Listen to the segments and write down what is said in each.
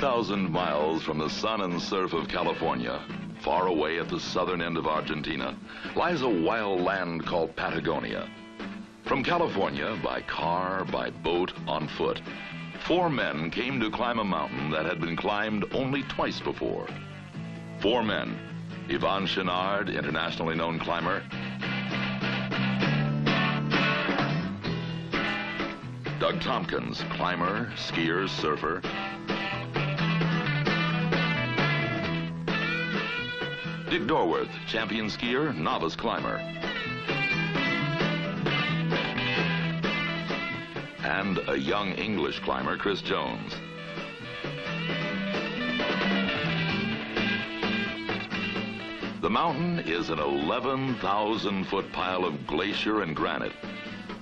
3,000 miles from the sun and surf of California, far away at the southern end of Argentina, lies a wild land called Patagonia. From California, by car, by boat, on foot, 4 men came to climb a mountain that had been climbed only twice before. 4 men: Yvon Chouinard, internationally known climber; Doug Tompkins, climber, skier, surfer; Dick Dorworth, champion skier, novice climber; and a young English climber, Chris Jones. The mountain is an 11,000-foot pile of glacier and granite.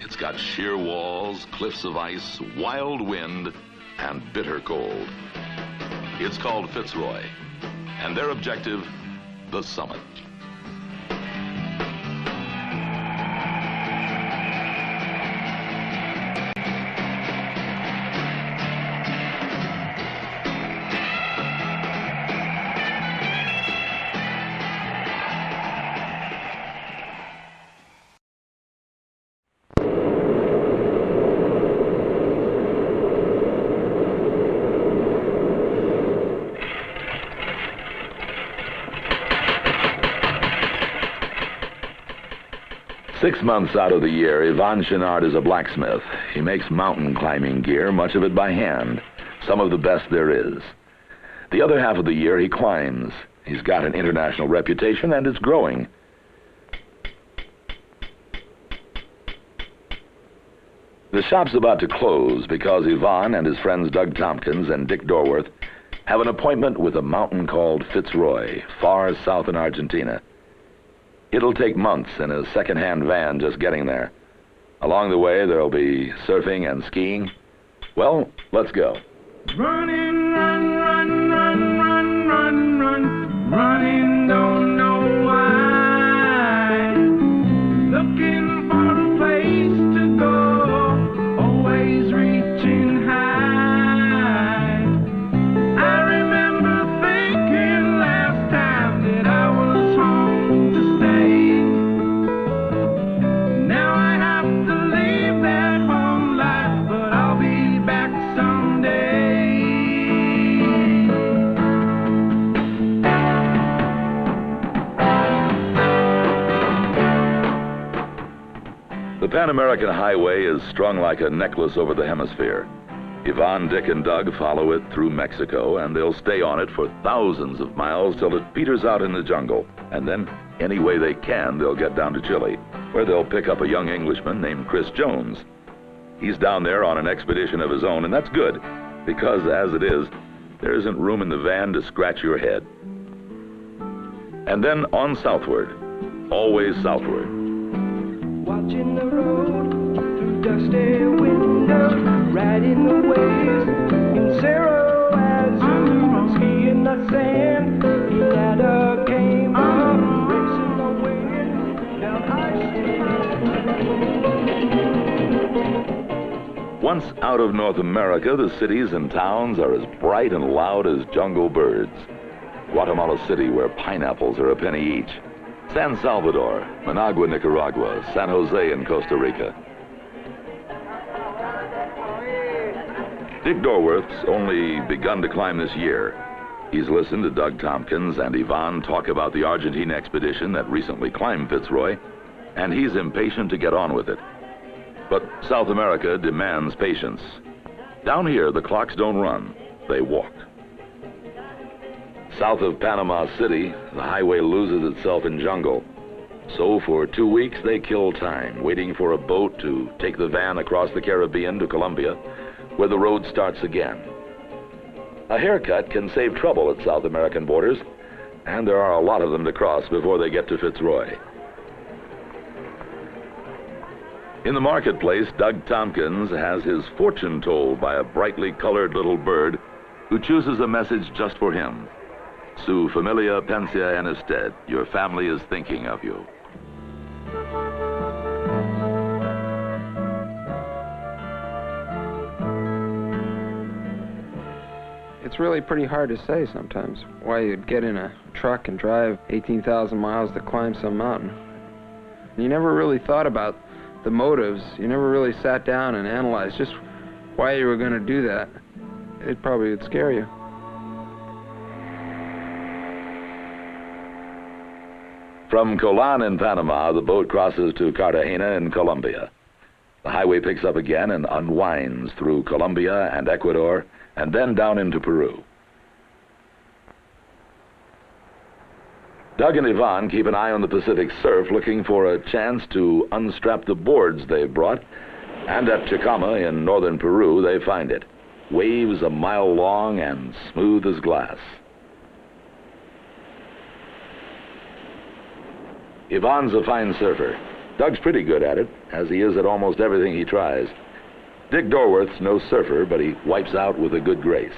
It's got sheer walls, cliffs of ice, wild wind, and bitter cold. It's called Fitzroy, and their objective, the summit. Six months out of the year, Yvon Chouinard is a blacksmith. He makes mountain climbing gear, much of it by hand, some of the best there is. The other half of the year, he climbs. He's got an international reputation, and it's growing. The shop's about to close because Yvon and his friends Doug Tompkins and Dick Dorworth have an appointment with a mountain called Fitzroy, far south in Argentina. It'll take months in a second-hand van just getting there. Along the way, there'll be surfing and skiing. Well, let's go. Running, run, run, run, run, run, run, running, don't know why. Looking for a place to go, always reaching high. I remember thinking last time that I was home to stay. Now I have to leave that home life, but I'll be back someday. The Pan-American Highway is strung like a necklace over the hemisphere. Yvon, Dick, and Doug follow it through Mexico, and they'll stay on it for thousands of miles till it peters out in the jungle. And then, any way they can, they'll get down to Chile, where they'll pick up a young Englishman named Chris Jones. He's down there on an expedition of his own, and that's good, because as it is, there isn't room in the van to scratch your head. And then on southward, always southward. Watching the road through dusty windows, riding the waves in Cerro Fitz, skiing the sand. He never came up, racing the wind. Now Once out of North America, the cities and towns are as bright and loud as jungle birds. Guatemala City, where pineapples are a penny each. San Salvador, Managua, Nicaragua, San Jose in Costa Rica. Dick Dorworth's only begun to climb this year. He's listened to Doug Tompkins and Yvon talk about the Argentine expedition that recently climbed Fitzroy, and he's impatient to get on with it. But South America demands patience. Down here, the clocks don't run, they walk. South of Panama City, the highway loses itself in jungle. So for 2 weeks, they kill time, waiting for a boat to take the van across the Caribbean to Colombia, where the road starts again. A haircut can save trouble at South American borders, and there are a lot of them to cross before they get to Fitzroy. In the marketplace, Doug Tompkins has his fortune told by a brightly colored little bird who chooses a message just for him. Su familia pensa en usted. Your family is thinking of you. It's really pretty hard to say sometimes why you'd get in a truck and drive 18,000 miles to climb some mountain. You never really thought about the motives. You never really sat down and analyzed just why you were going to do that. It probably would scare you. From Colon in Panama, the boat crosses to Cartagena in Colombia. The highway picks up again and unwinds through Colombia and Ecuador, and then down into Peru. Doug and Yvonne keep an eye on the Pacific surf, looking for a chance to unstrap the boards they've brought, and at Chicama in northern Peru, they find it. Waves a mile long and smooth as glass. Yvonne's a fine surfer. Doug's pretty good at it, as he is at almost everything he tries. Dick Dorworth's no surfer, but he wipes out with a good grace.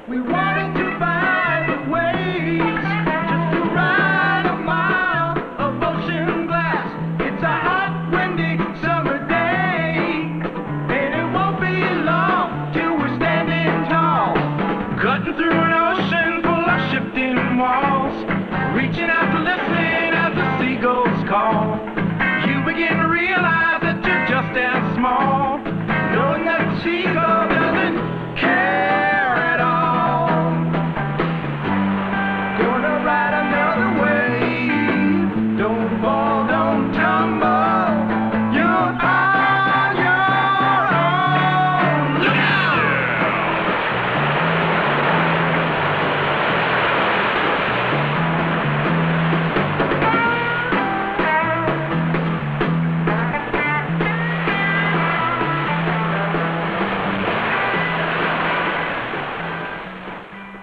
We wanted to find the waves just to ride a mile of ocean glass. It's a hot, windy summer day, and it won't be long till we're standing tall, cutting through an ocean full of shifting walls, reaching out to listen as the seagulls call. You begin to realize that you're just as small, knowing that the seagull doesn't care at all. Gonna ride another wave. Don't fall, don't tumble. You're on your own. Look out!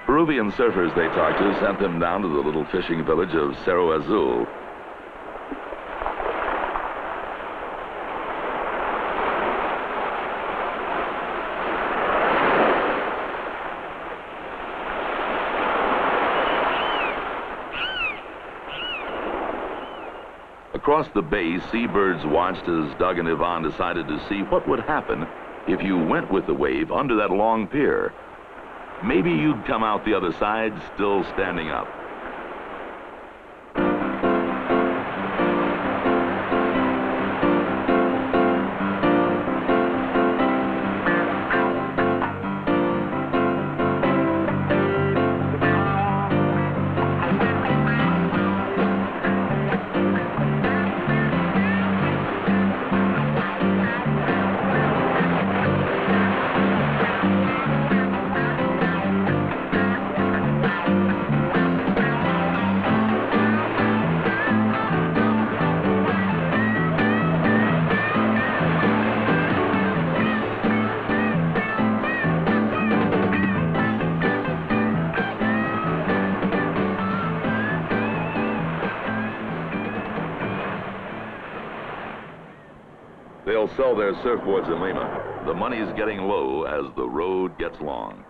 Peruvian surfers they talked to sent them down to the little fishing village of Cerro Azul. Across the bay, seabirds watched as Doug and Yvonne decided to see what would happen if you went with the wave under that long pier. Maybe you'd come out the other side still standing up. They'll sell their surfboards in Lima. The money's getting low as the road gets long.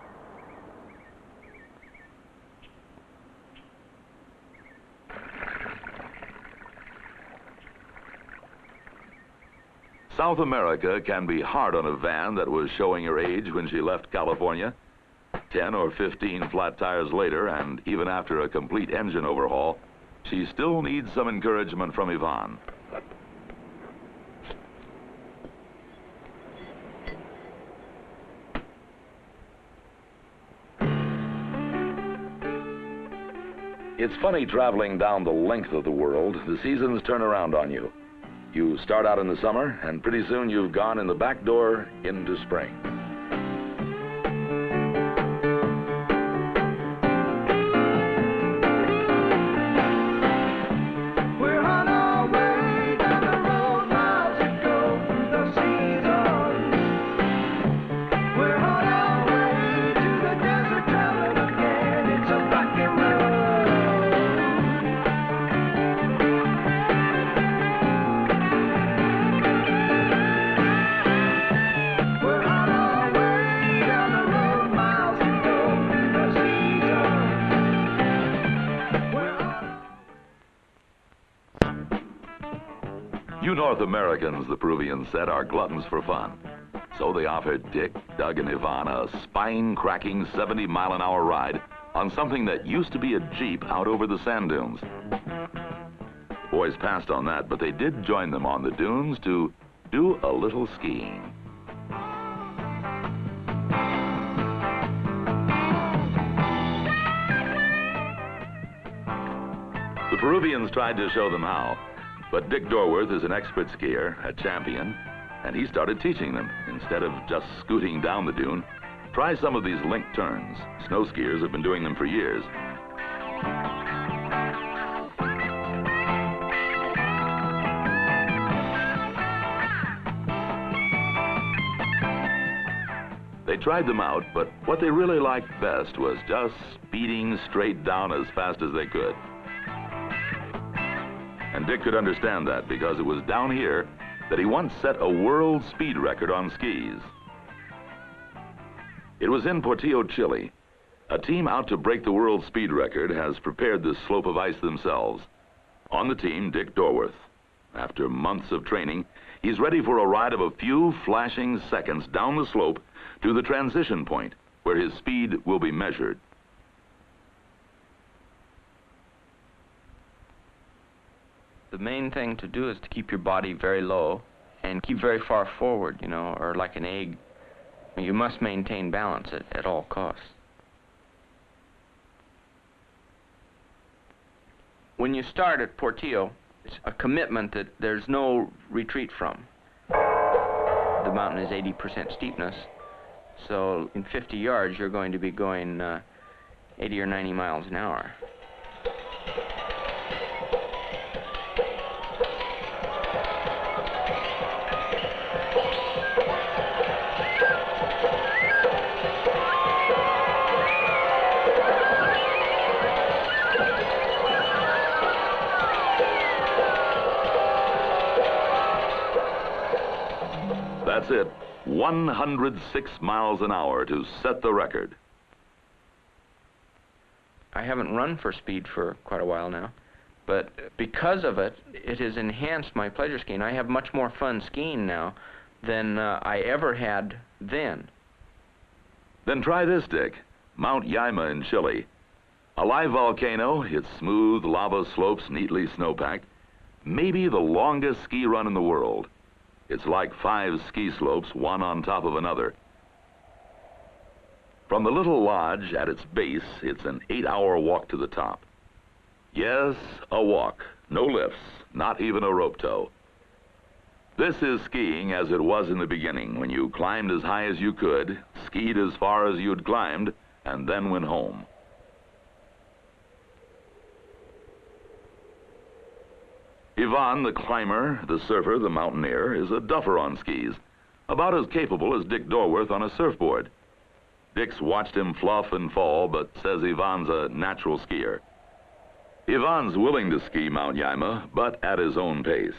South America can be hard on a van that was showing her age when she left California. 10 or 15 flat tires later, and even after a complete engine overhaul, she still needs some encouragement from Yvonne. It's funny traveling down the length of the world. The seasons turn around on you. You start out in the summer, and pretty soon you've gone in the back door into spring. We're on our way down the road, miles to go through the seasons. We're on our way to the desert traveling again. It's a rock and roll. You North Americans, the Peruvians said, are gluttons for fun. So they offered Dick, Doug, and Yvonne a spine-cracking 70-mile-an-hour ride on something that used to be a Jeep out over the sand dunes. The boys passed on that, but they did join them on the dunes to do a little skiing. The Peruvians tried to show them how, but Dick Dorworth is an expert skier, a champion, and he started teaching them. Instead of just scooting down the dune, try some of these link turns. Snow skiers have been doing them for years. They tried them out, but what they really liked best was just speeding straight down as fast as they could. And Dick could understand that, because it was down here that he once set a world speed record on skis. It was in Portillo, Chile. A team out to break the world speed record has prepared this slope of ice themselves. On the team, Dick Dorworth. After months of training, he's ready for a ride of a few flashing seconds down the slope to the transition point, where his speed will be measured. The main thing to do is to keep your body very low and keep very far forward, you know, or like an egg. You must maintain balance at all costs. When you start at Portillo, it's a commitment that there's no retreat from. The mountain is 80% steepness, so in 50 yards you're going to be going 80 or 90 miles an hour. That's it, 106 miles an hour to set the record. I haven't run for speed for quite a while now, but because of it, it has enhanced my pleasure skiing. I have much more fun skiing now than I ever had then. Then try this, Dick. Mount Llaima in Chile. A live volcano, its smooth lava slopes neatly snowpacked, maybe the longest ski run in the world. It's like 5 ski slopes, one on top of another. From the little lodge at its base, it's an 8-hour walk to the top. Yes, a walk. No lifts, not even a rope tow. This is skiing as it was in the beginning, when you climbed as high as you could, skied as far as you'd climbed, and then went home. Yvonne, the climber, the surfer, the mountaineer, is a duffer on skis, about as capable as Dick Dorworth on a surfboard. Dick's watched him fluff and fall, but says Yvonne's a natural skier. Yvonne's willing to ski Mount Llaima, but at his own pace.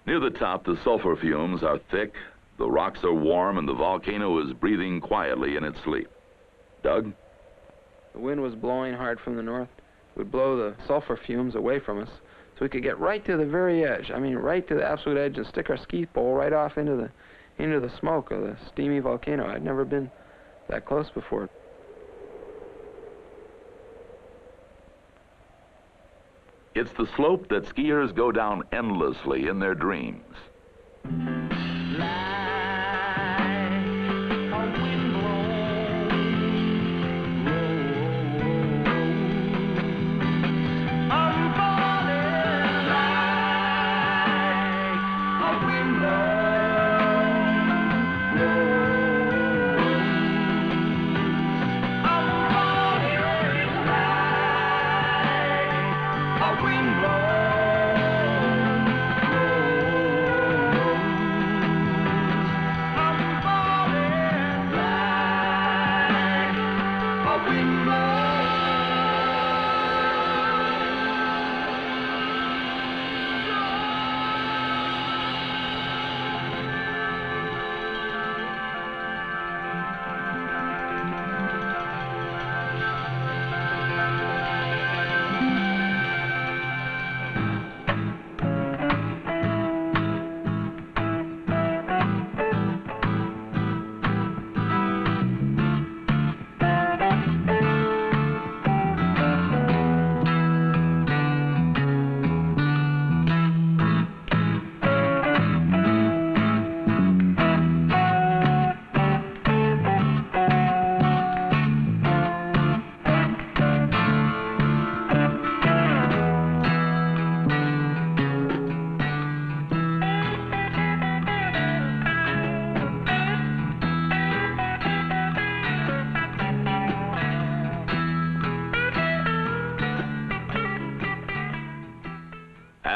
Near the top, the sulfur fumes are thick, the rocks are warm, and the volcano is breathing quietly in its sleep. Doug? The wind was blowing hard from the north. It would blow the sulfur fumes away from us, so we could get right to the very edge. I mean, right to the absolute edge, and stick our ski pole right off into the smoke of the steamy volcano. I'd never been that close before. It's the slope that skiers go down endlessly in their dreams.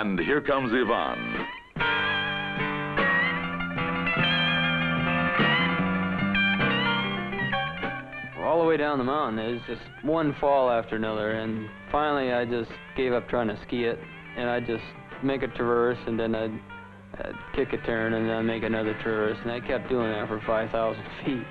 And here comes Yvonne. All the way down the mountain, it was just one fall after another, and finally I just gave up trying to ski it, and I'd just make a traverse, and then I'd kick a turn, and then I'd make another traverse, and I kept doing that for 5,000 feet.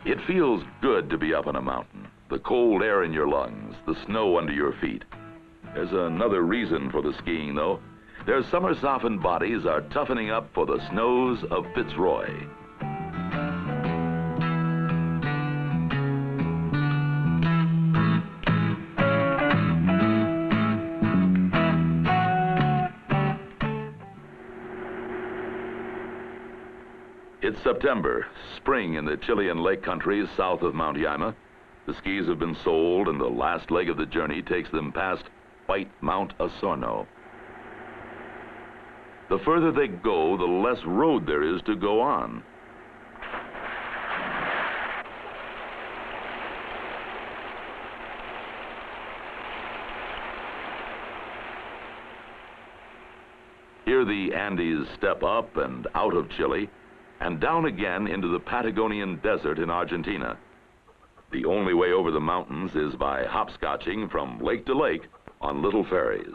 It feels good to be up on a mountain. The cold air in your lungs, the snow under your feet. There's another reason for the skiing, though. Their summer-softened bodies are toughening up for the snows of Fitz Roy. It's September, spring in the Chilean lake countries south of Mount Yama. The skis have been sold, and the last leg of the journey takes them past White Mount Osorno. The further they go, the less road there is to go on. Here the Andes step up and out of Chile, and down again into the Patagonian desert in Argentina. The only way over the mountains is by hopscotching from lake to lake on little ferries.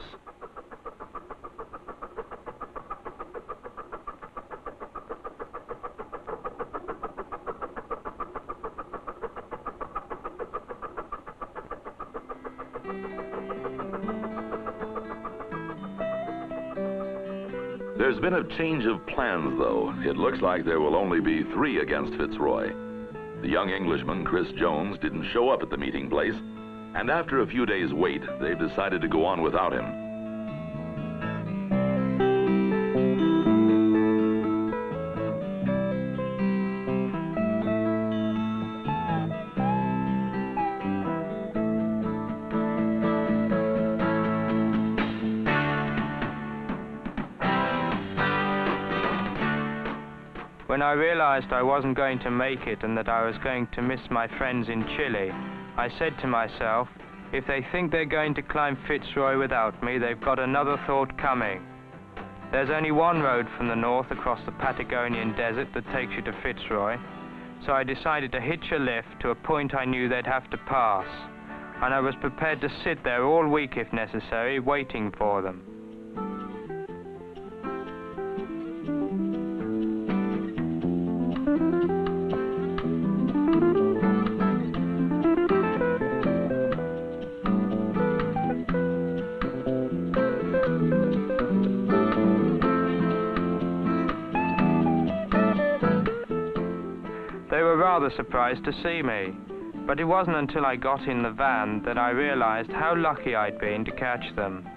There's been a change of plans, though. It looks like there will only be 3 against Fitz Roy. The young Englishman, Chris Jones, didn't show up at the meeting place, and after a few days' wait, they've decided to go on without him. When I realized I wasn't going to make it and that I was going to miss my friends in Chile, I said to myself, if they think they're going to climb Fitz Roy without me, they've got another thought coming. There's only one road from the north across the Patagonian desert that takes you to Fitz Roy, so I decided to hitch a lift to a point I knew they'd have to pass, and I was prepared to sit there all week if necessary, waiting for them. They were rather surprised to see me, but it wasn't until I got in the van that I realized how lucky I'd been to catch them.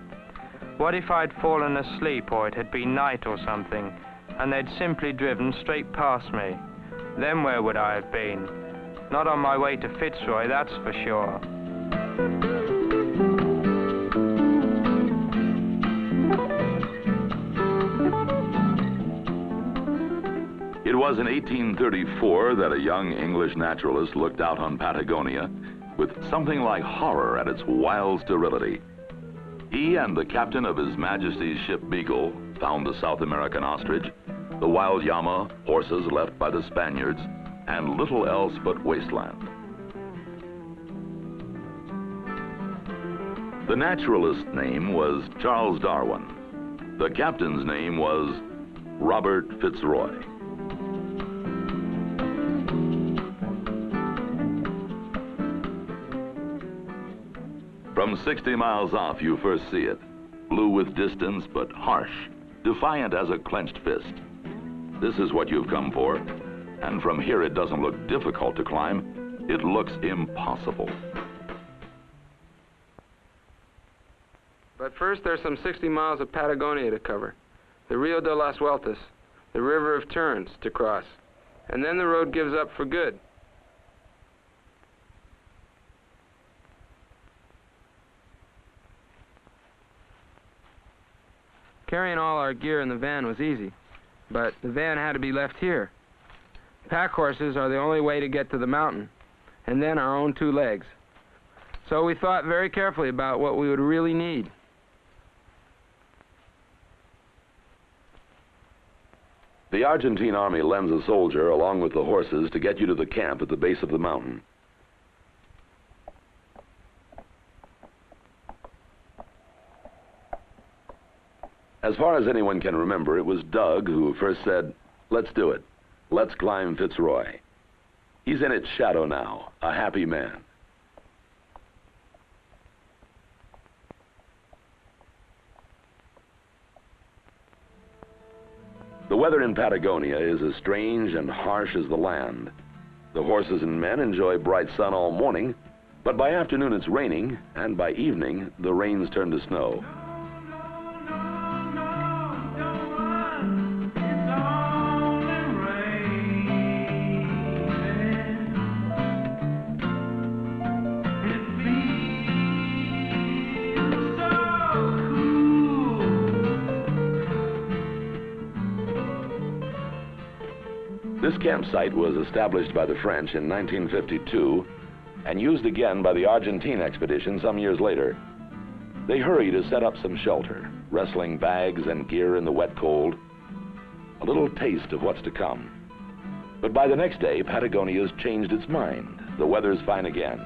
What if I'd fallen asleep or it had been night or something, and they'd simply driven straight past me? Then where would I have been? Not on my way to Fitz Roy, that's for sure. It was in 1834 that a young English naturalist looked out on Patagonia with something like horror at its wild sterility. He and the captain of His Majesty's ship Beagle found the South American ostrich, the wild llama, horses left by the Spaniards, and little else but wasteland. The naturalist's name was Charles Darwin. The captain's name was Robert Fitz Roy. From 60 miles off, you first see it. Blue with distance, but harsh, defiant as a clenched fist. This is what you've come for. And from here, it doesn't look difficult to climb. It looks impossible. But first, there's some 60 miles of Patagonia to cover. The Rio de las Vueltas, the River of Turns, to cross. And then the road gives up for good. Carrying all our gear in the van was easy, but the van had to be left here. Pack horses are the only way to get to the mountain, and then our own 2 legs. So we thought very carefully about what we would really need. The Argentine army lends a soldier along with the horses to get you to the camp at the base of the mountain. As far as anyone can remember, it was Doug who first said, "Let's do it. Let's climb Fitzroy." He's in its shadow now, a happy man. The weather in Patagonia is as strange and harsh as the land. The horses and men enjoy bright sun all morning, but by afternoon it's raining, and by evening the rains turn to snow. This campsite was established by the French in 1952 and used again by the Argentine expedition some years later. They hurry to set up some shelter, wrestling bags and gear in the wet cold. A little taste of what's to come. But by the next day, Patagonia's changed its mind. The weather's fine again.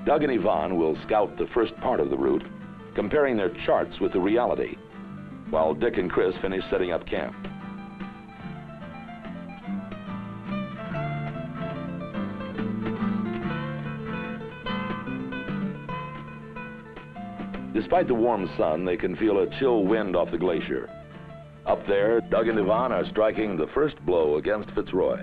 Doug and Yvonne will scout the first part of the route, comparing their charts with the reality, while Dick and Chris finish setting up camp. Despite the warm sun, they can feel a chill wind off the glacier. Up there, Doug and Yvonne are striking the first blow against Fitzroy.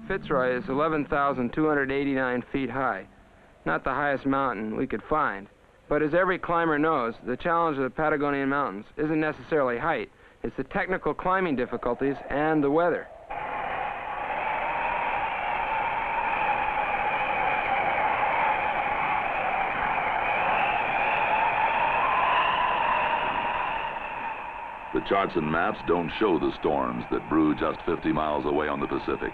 Fitzroy is 11,289 feet high. Not the highest mountain we could find. But as every climber knows, the challenge of the Patagonian mountains isn't necessarily height. It's the technical climbing difficulties and the weather. The charts and maps don't show the storms that brew just 50 miles away on the Pacific,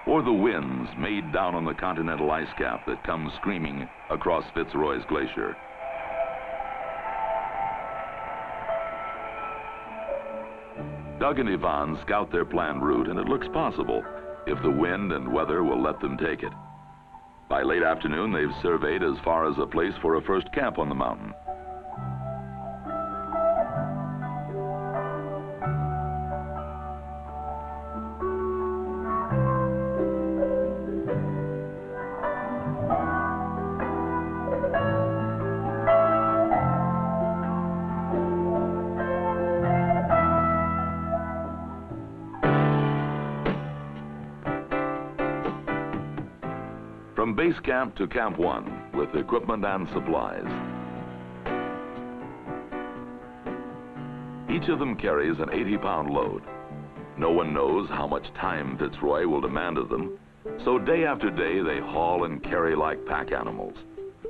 or the winds made down on the continental ice cap that come screaming across Fitzroy's glacier. Doug and Yvonne scout their planned route, and it looks possible if the wind and weather will let them take it. By late afternoon, they've surveyed as far as a place for a first camp on the mountain. From base camp to Camp 1 with equipment and supplies. Each of them carries an 80-pound load. No one knows how much time Fitzroy will demand of them, so day after day they haul and carry like pack animals,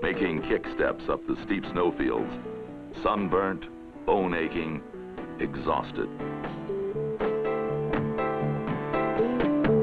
making kick steps up the steep snowfields, sunburnt, bone aching, exhausted.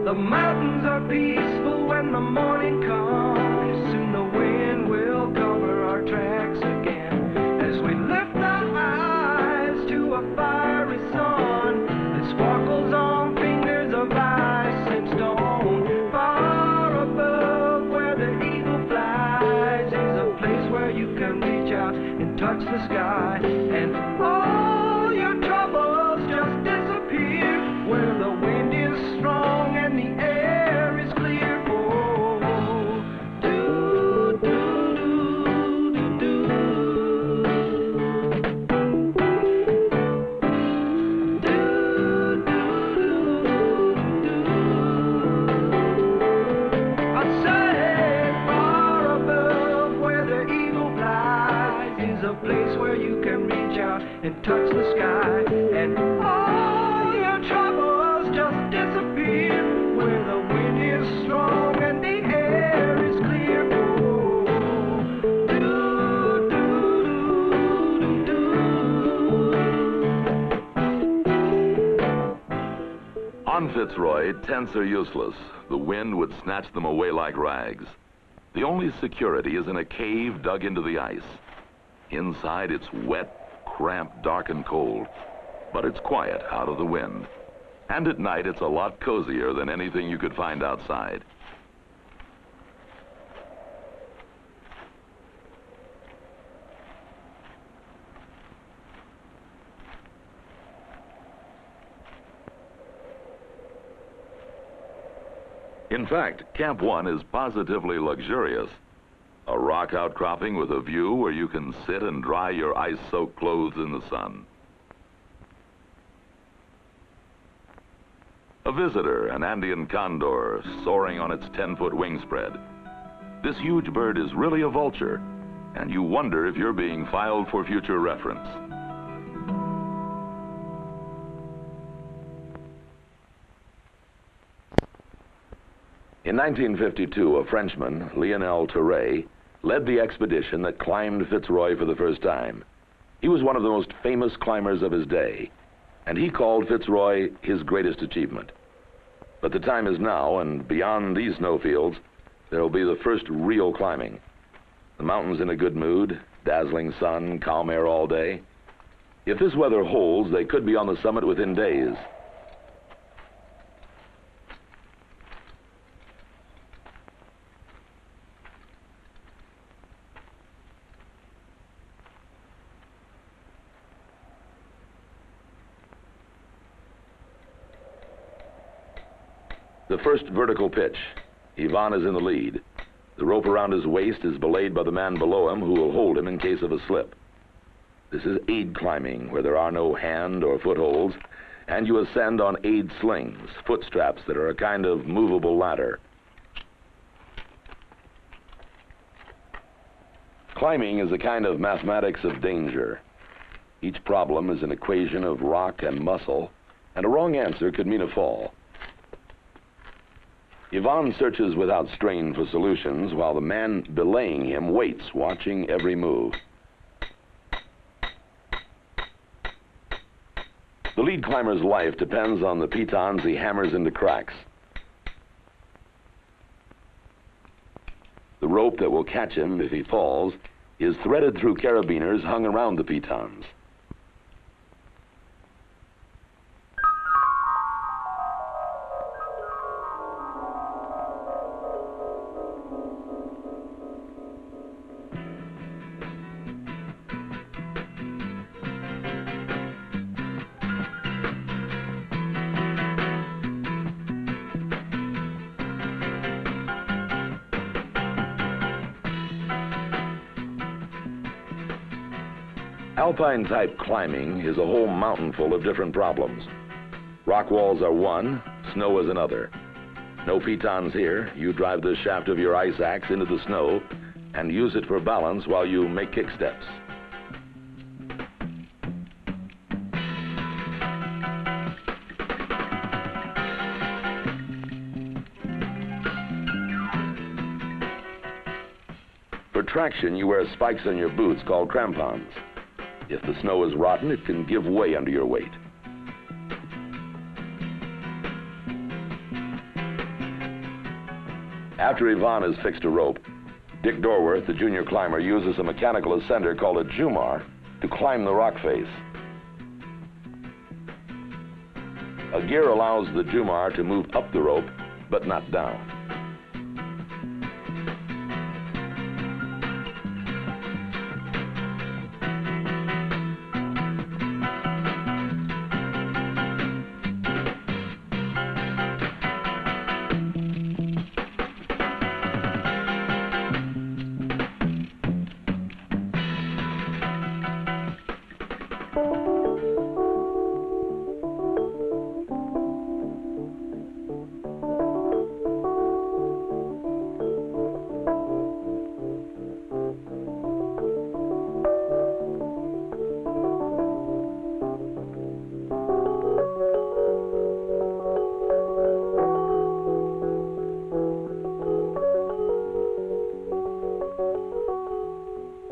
The mountains are peaceful when the morning comes. Soon the wind will cover our tracks again as we lift our eyes to a fiery sun that sparkles on fingers of ice and stone. Far above where the eagle flies is a place where you can reach out and touch the sky, and all your troubles just disappear where the wind is strong and the air is clear. Oh, do, do, do, do, do. Do, do, do, do. I say far above where the eagle flies is a place where you can reach out and touch the sky, and all your troubles just disappear where the wind is strong and the air is clear. Oh, do, do, On Fitzroy, tents are useless. The wind would snatch them away like rags. The only security is in a cave dug into the ice. Inside, it's wet, cramped, dark, and cold. But it's quiet, out of the wind. And at night, it's a lot cozier than anything you could find outside. In fact, Camp 1 is positively luxurious. A rock outcropping with a view where you can sit and dry your ice-soaked clothes in the sun. A visitor, an Andean condor, soaring on its 10-foot wingspread. This huge bird is really a vulture, and you wonder if you're being filed for future reference. In 1952, a Frenchman, Lionel Terray, led the expedition that climbed Fitzroy for the first time. He was one of the most famous climbers of his day, and he called Fitzroy his greatest achievement. But the time is now, and beyond these snowfields, there will be the first real climbing. The mountain's in a good mood, dazzling sun, calm air all day. If this weather holds, they could be on the summit within days. The first vertical pitch. Ivan is in the lead. The rope around his waist is belayed by the man below him who will hold him in case of a slip. This is aid climbing, where there are no hand or footholds, and you ascend on aid slings, foot straps that are a kind of movable ladder. Climbing is a kind of mathematics of danger. Each problem is an equation of rock and muscle, and a wrong answer could mean a fall. Ivan searches without strain for solutions, while the man belaying him waits, watching every move. The lead climber's life depends on the pitons he hammers into cracks. The rope that will catch him if he falls is threaded through carabiners hung around the pitons. Alpine-type climbing is a whole mountain full of different problems. Rock walls are one, snow is another. No pitons here. You drive the shaft of your ice axe into the snow and use it for balance while you make kick steps. For traction, you wear spikes on your boots called crampons. If the snow is rotten, it can give way under your weight. After Ivan has fixed a rope, Dick Dorworth, the junior climber, uses a mechanical ascender called a jumar to climb the rock face. A gear allows the jumar to move up the rope, but not down.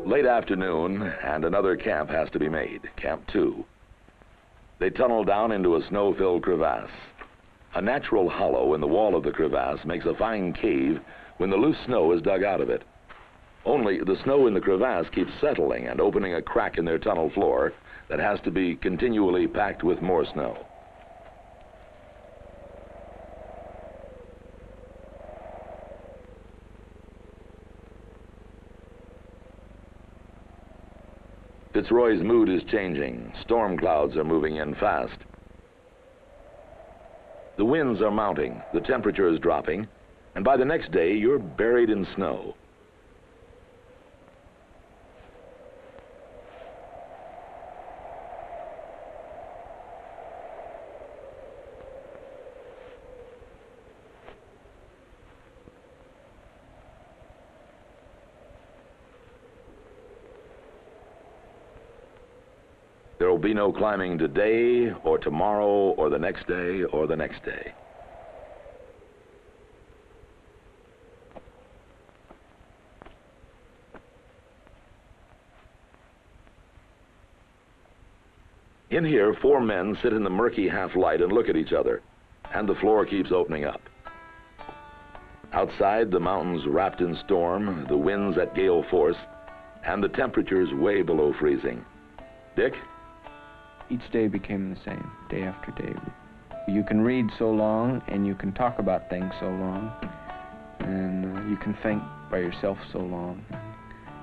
Late afternoon, and another camp has to be made, Camp 2. They tunnel down into a snow-filled crevasse. A natural hollow in the wall of the crevasse makes a fine cave when the loose snow is dug out of it. Only the snow in the crevasse keeps settling and opening a crack in their tunnel floor that has to be continually packed with more snow. Fitzroy's mood is changing. Storm clouds are moving in fast. The winds are mounting, the temperature is dropping, and by the next day, you're buried in snow. There will be no climbing today, or tomorrow, or the next day, or the next day. In here, 4 men sit in the murky half-light and look at each other, and the floor keeps opening up. Outside, the mountains wrapped in storm, the winds at gale force, and the temperatures way below freezing. Dick? Each day became the same, day after day. You can read so long, and you can talk about things so long, and you can think by yourself so long.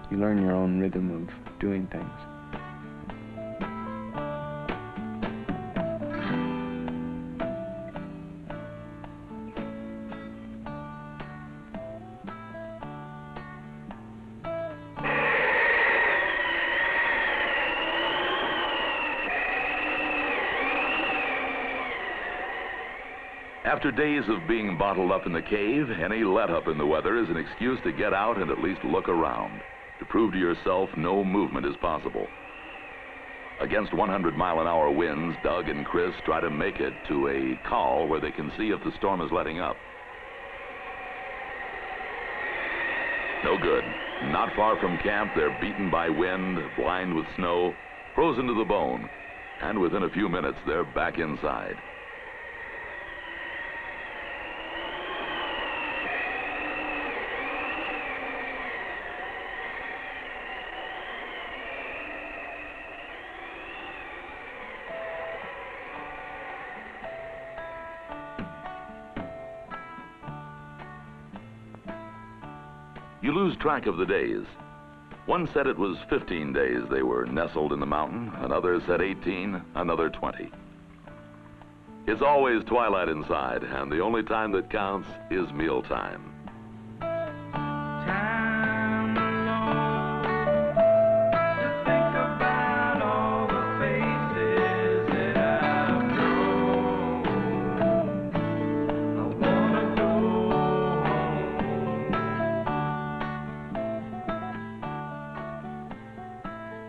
You learn your own rhythm of doing things. After days of being bottled up in the cave, any let-up in the weather is an excuse to get out and at least look around, to prove to yourself no movement is possible. Against 100-mile-an-hour winds, Doug and Chris try to make it to a col where they can see if the storm is letting up. No good. Not far from camp, they're beaten by wind, blind with snow, frozen to the bone, and within a few minutes, they're back inside. You lose track of the days. One said it was 15 days they were nestled in the mountain, another said 18, another 20. It's always twilight inside, and the only time that counts is mealtime.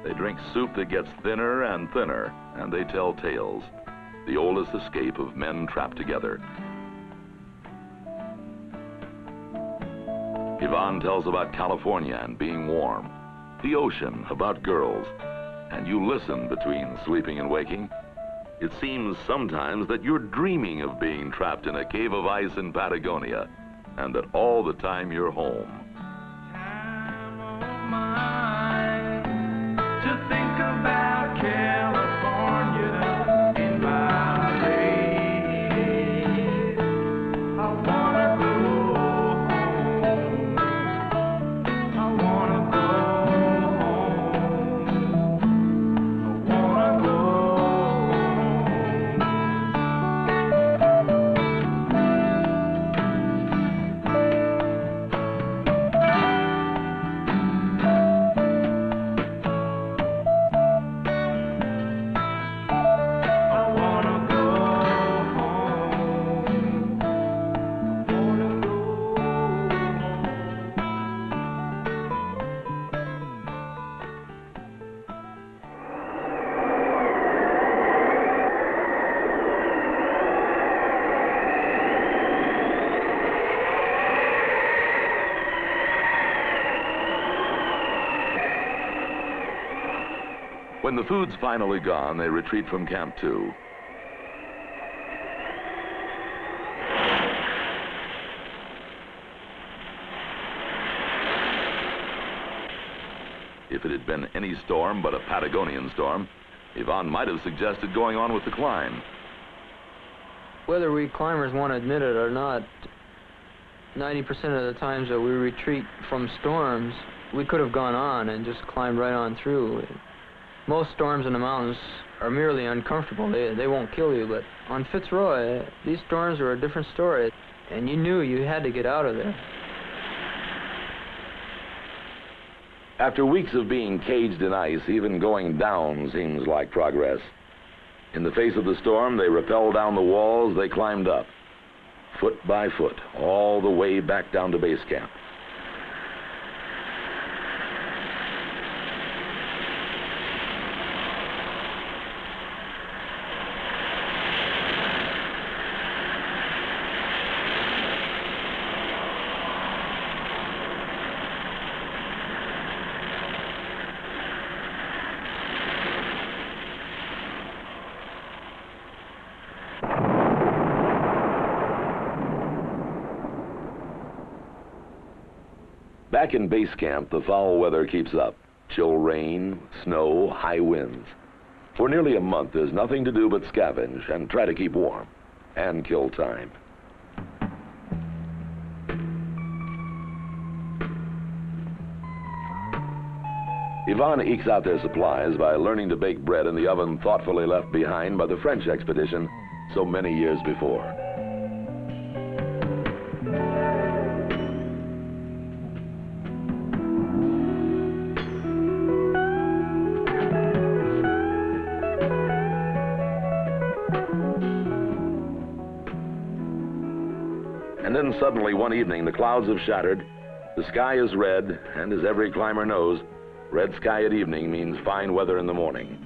They drink soup that gets thinner and thinner, and they tell tales, the oldest escape of men trapped together. Yvonne tells about California and being warm, the ocean, about girls, and you listen between sleeping and waking. It seems sometimes that you're dreaming of being trapped in a cave of ice in Patagonia, and that all the time you're home. When the food's finally gone, they retreat from Camp 2. If it had been any storm but a Patagonian storm, Yvonne might have suggested going on with the climb. Whether we climbers want to admit it or not, 90% of the times that we retreat from storms, we could have gone on and just climbed right on through. Most storms in the mountains are merely uncomfortable. They won't kill you, but on Fitz Roy, these storms are a different story, and you knew you had to get out of there. After weeks of being caged in ice, even going down seems like progress. In the face of the storm, they rappelled down the walls they climbed up, foot by foot, all the way back down to base camp. Back in base camp, the foul weather keeps up. Chill rain, snow, high winds. For nearly a month, there's nothing to do but scavenge and try to keep warm and kill time. Yvonne ekes out their supplies by learning to bake bread in the oven thoughtfully left behind by the French expedition so many years before. And then suddenly one evening the clouds have shattered, the sky is red, and as every climber knows, red sky at evening means fine weather in the morning.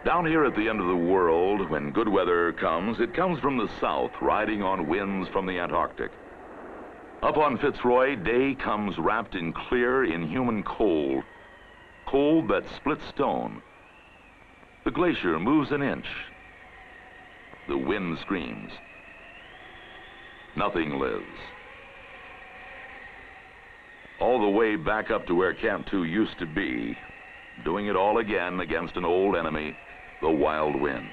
Down here at the end of the world, when good weather comes, it comes from the south, riding on winds from the Antarctic. Up on Fitz Roy, day comes wrapped in clear, inhuman cold. Cold that splits stone. The glacier moves an inch. The wind screams. Nothing lives. All the way back up to where Camp 2 used to be, doing it all again against an old enemy, the wild wind.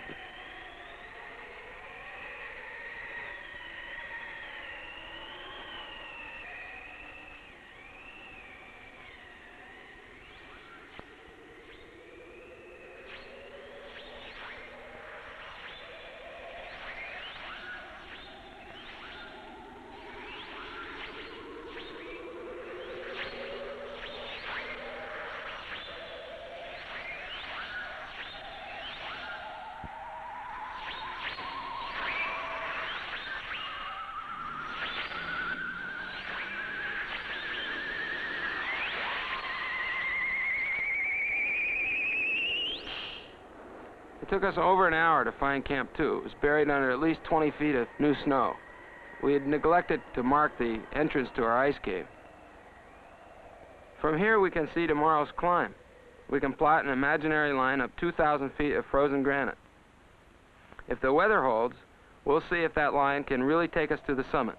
It took us over an hour to find Camp 2. It was buried under at least 20 feet of new snow. We had neglected to mark the entrance to our ice cave. From here we can see tomorrow's climb. We can plot an imaginary line up 2,000 feet of frozen granite. If the weather holds, we'll see if that line can really take us to the summit.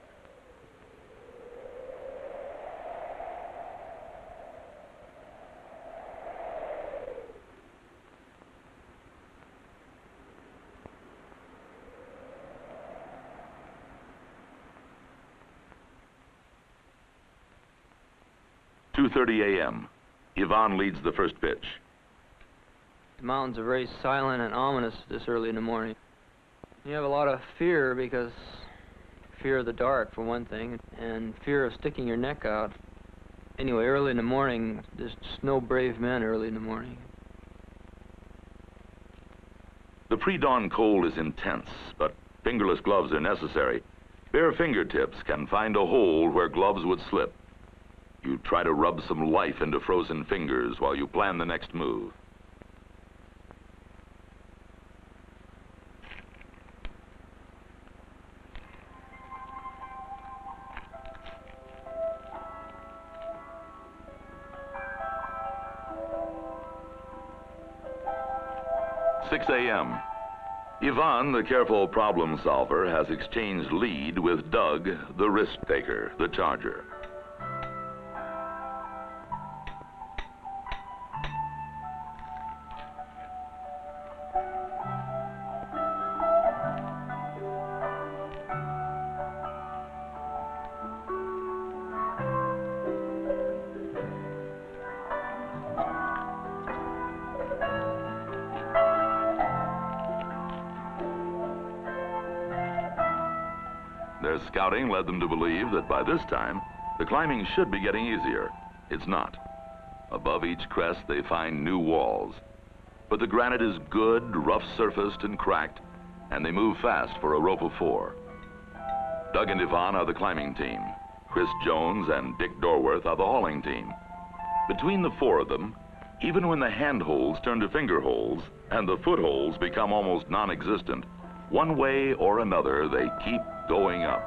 "2:30 a.m. Yvonne leads the first pitch. The mountains are very silent and ominous this early in the morning. You have a lot of fear because fear of the dark, for one thing, and fear of sticking your neck out. Anyway, early in the morning, there's just no brave men early in the morning. The pre-dawn cold is intense, but fingerless gloves are necessary. Bare fingertips can find a hole where gloves would slip. You try to rub some life into frozen fingers while you plan the next move. "6 a.m. Yvonne, the careful problem solver, has exchanged lead with Doug, the risk taker, the charger. Their scouting led them to believe that by this time, the climbing should be getting easier. It's not. Above each crest, they find new walls. But the granite is good, rough-surfaced, and cracked, and they move fast for a rope of 4. Doug and Yvonne are the climbing team. Chris Jones and Dick Dorworth are the hauling team. Between the 4 of them, even when the handholds turn to finger holes and the footholds become almost non-existent, one way or another, they keep going up.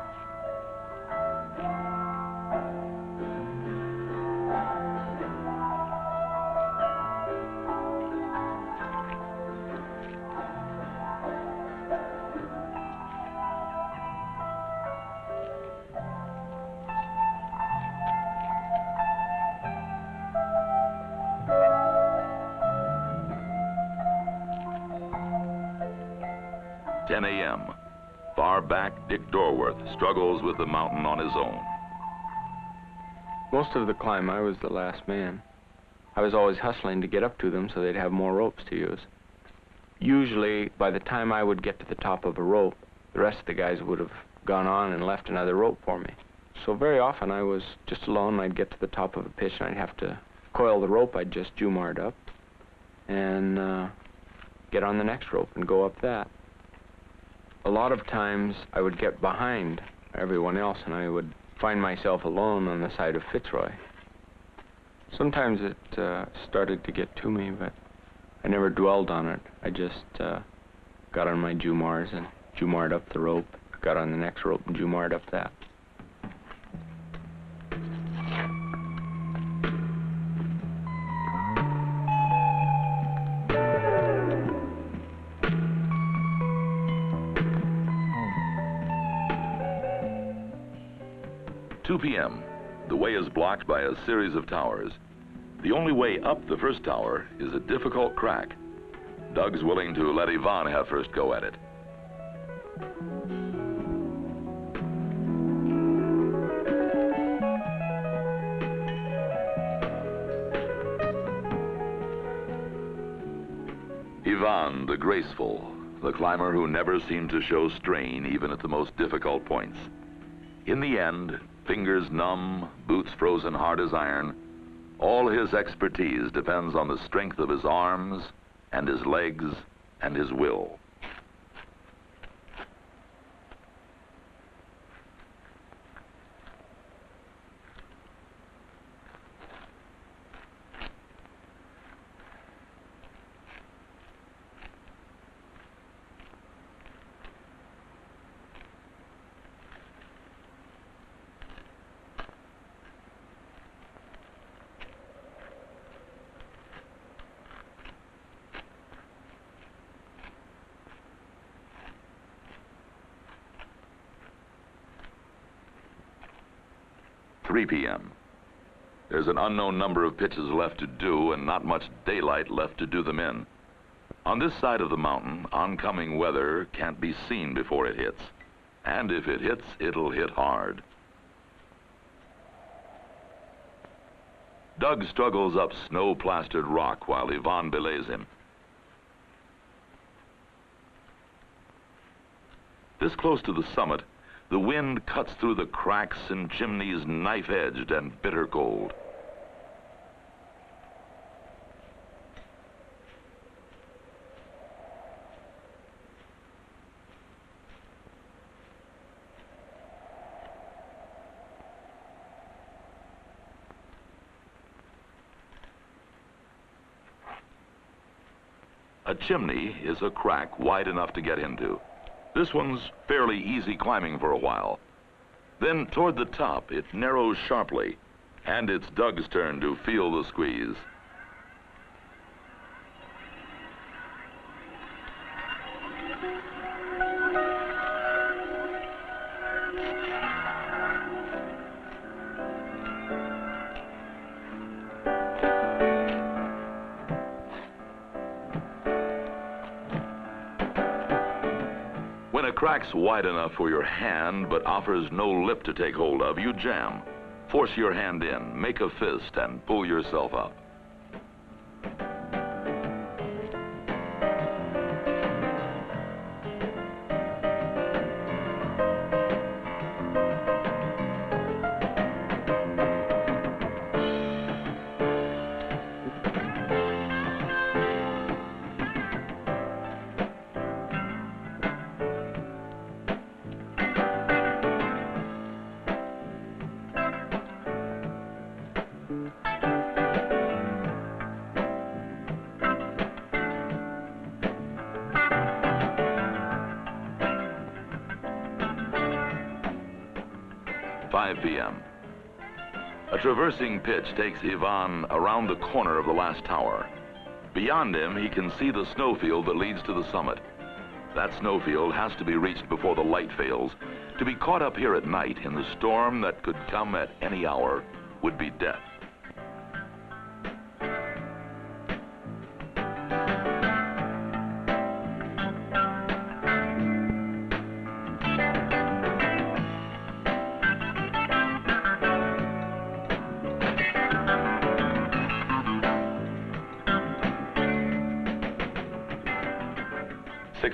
"10 a.m. Far back, Dick Dorworth struggles with the mountain on his own. Most of the climb, I was the last man. I was always hustling to get up to them so they'd have more ropes to use. Usually, by the time I would get to the top of a rope, the rest of the guys would have gone on and left another rope for me. So very often I was just alone, and I'd get to the top of a pitch and I'd have to coil the rope I'd just jumarred up and get on the next rope and go up that. A lot of times I would get behind everyone else and I would find myself alone on the side of Fitzroy. Sometimes it started to get to me, but I never dwelled on it. I just got on my jumars and jumarred up the rope, got on the next rope and jumarred up that. "2 p.m. The way is blocked by a series of towers. The only way up the first tower is a difficult crack. Doug's willing to let Yvonne have first go at it. Yvonne, the graceful, the climber who never seemed to show strain even at the most difficult points. In the end, fingers numb, boots frozen hard as iron, all his expertise depends on the strength of his arms and his legs and his will. "3 p.m. There's an unknown number of pitches left to do and not much daylight left to do them in. On this side of the mountain, oncoming weather can't be seen before it hits. And if it hits, it'll hit hard. Doug struggles up snow-plastered rock while Yvonne belays him. this close to the summit, the wind cuts through the cracks and chimneys knife-edged and bitter cold. A chimney is a crack wide enough to get into. This one's fairly easy climbing for a while. Then toward the top, it narrows sharply, and it's Doug's turn to feel the squeeze. When a crack's wide enough for your hand but offers no lip to take hold of, you jam. Force your hand in, make a fist, and pull yourself up. p.m. A traversing pitch takes Ivan around the corner of the last tower. Beyond him, he can see the snowfield that leads to the summit. That snowfield has to be reached before the light fails. To be caught up here at night in the storm that could come at any hour would be death.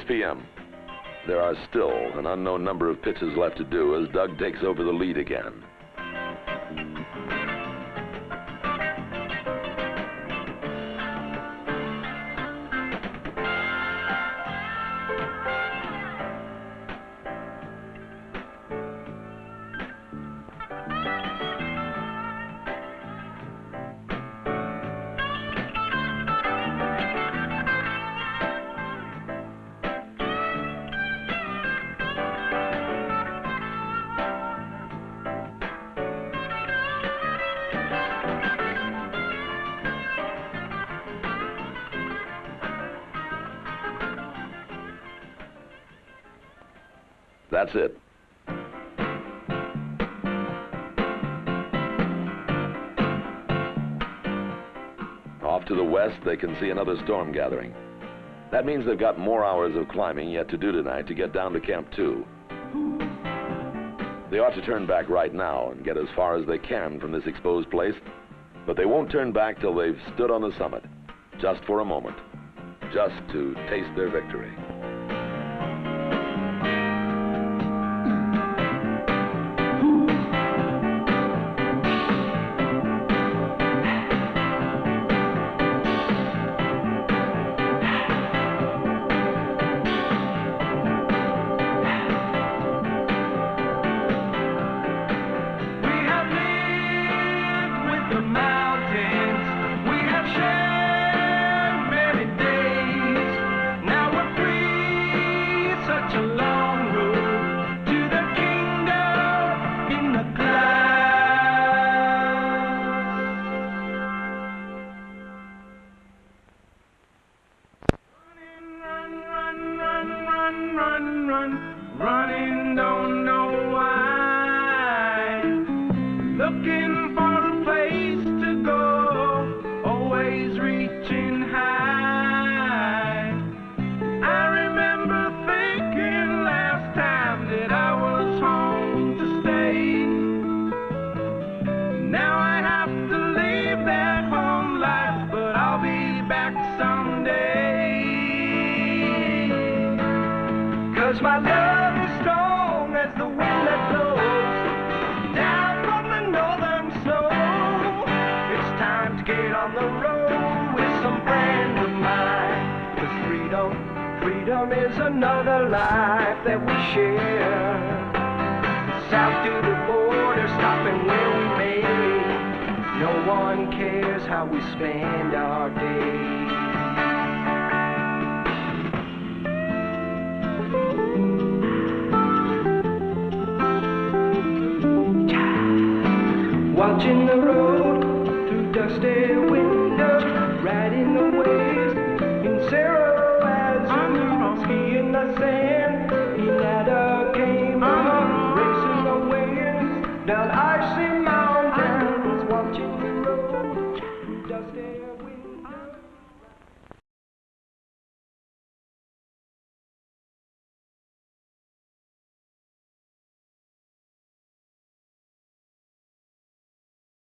p.m. There are still an unknown number of pitches left to do as Doug takes over the lead again. That's it. Off to the west, they can see another storm gathering. That means they've got more hours of climbing yet to do tonight to get down to Camp 2. They ought to turn back right now and get as far as they can from this exposed place, but they won't turn back till they've stood on the summit, just for a moment, just to taste their victory. Running, don't know why. Looking for a place to go, always reaching high. I remember thinking last time that I was home to stay. Now I have to leave that home life, but I'll be back someday. 'Cause my love is strong. get on the road with some friend of mine. 'Cause freedom is another life that we share. South to the border, stopping where we may. No one cares how we spend our days. Watching the road through dusty windows, riding the waves in Cerro Fitz, skiing the sand. He ladder came up, racing the waves down